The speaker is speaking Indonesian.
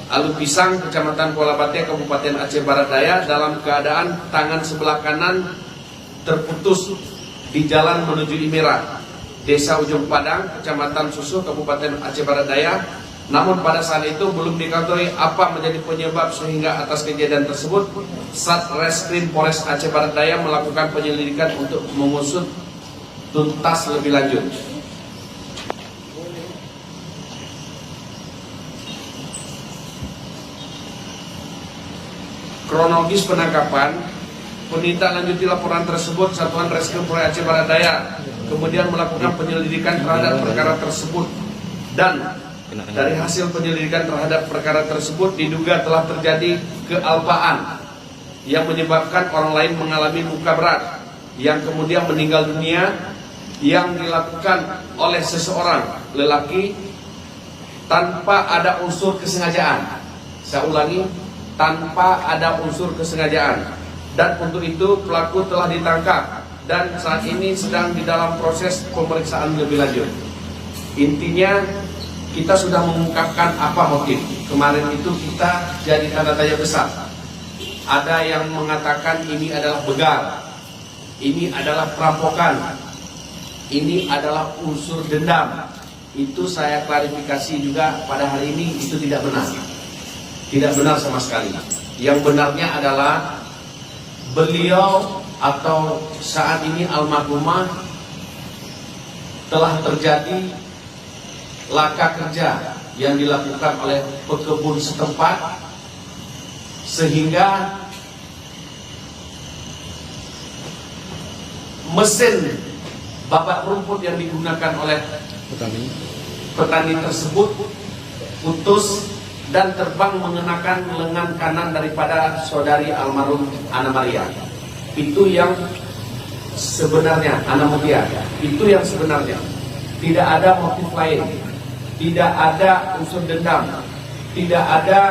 Alupisang, Kecamatan Kuala Bate, Kabupaten Aceh Barat Daya, dalam keadaan tangan sebelah kanan terputus di jalan menuju Imera, Desa Ujung Padang, Kecamatan Susuh, Kabupaten Aceh Barat Daya. Namun pada saat itu belum diketahui apa menjadi penyebab sehingga atas kejadian tersebut Satreskrim Polres Aceh Barat Daya melakukan penyelidikan untuk mengusut tuntas lebih lanjut. Kronologis penangkapan, penindaklanjuti laporan tersebut, Satuan Reskrim Polres Aceh Barat Daya kemudian melakukan penyelidikan terhadap perkara tersebut, dan dari hasil penyelidikan terhadap perkara tersebut diduga telah terjadi kealpaan yang menyebabkan orang lain mengalami luka berat yang kemudian meninggal dunia, yang dilakukan oleh seseorang lelaki tanpa ada unsur kesengajaan. Saya ulangi, tanpa ada unsur kesengajaan. Dan untuk itu pelaku telah ditangkap dan saat ini sedang di dalam proses pemeriksaan lebih lanjut. Intinya kita sudah mengungkapkan apa motif. Kemarin itu kita jadi tanda tanya besar. Ada yang mengatakan ini adalah begal, ini adalah perampokan, ini adalah unsur dendam. Itu saya klarifikasi juga pada hari ini, itu tidak benar. Tidak benar sama sekali. Yang benarnya adalah beliau atau saat ini almarhumah telah terjadi laka kerja yang dilakukan oleh pekebun setempat, sehingga mesin babak rumput yang digunakan oleh petani tersebut putus dan terbang mengenakan lengan kanan daripada saudari almarhum Ana Maria. Itu yang sebenarnya, Ana Mutia. Itu yang sebenarnya. Tidak ada motif lain, tidak ada unsur dendam, tidak ada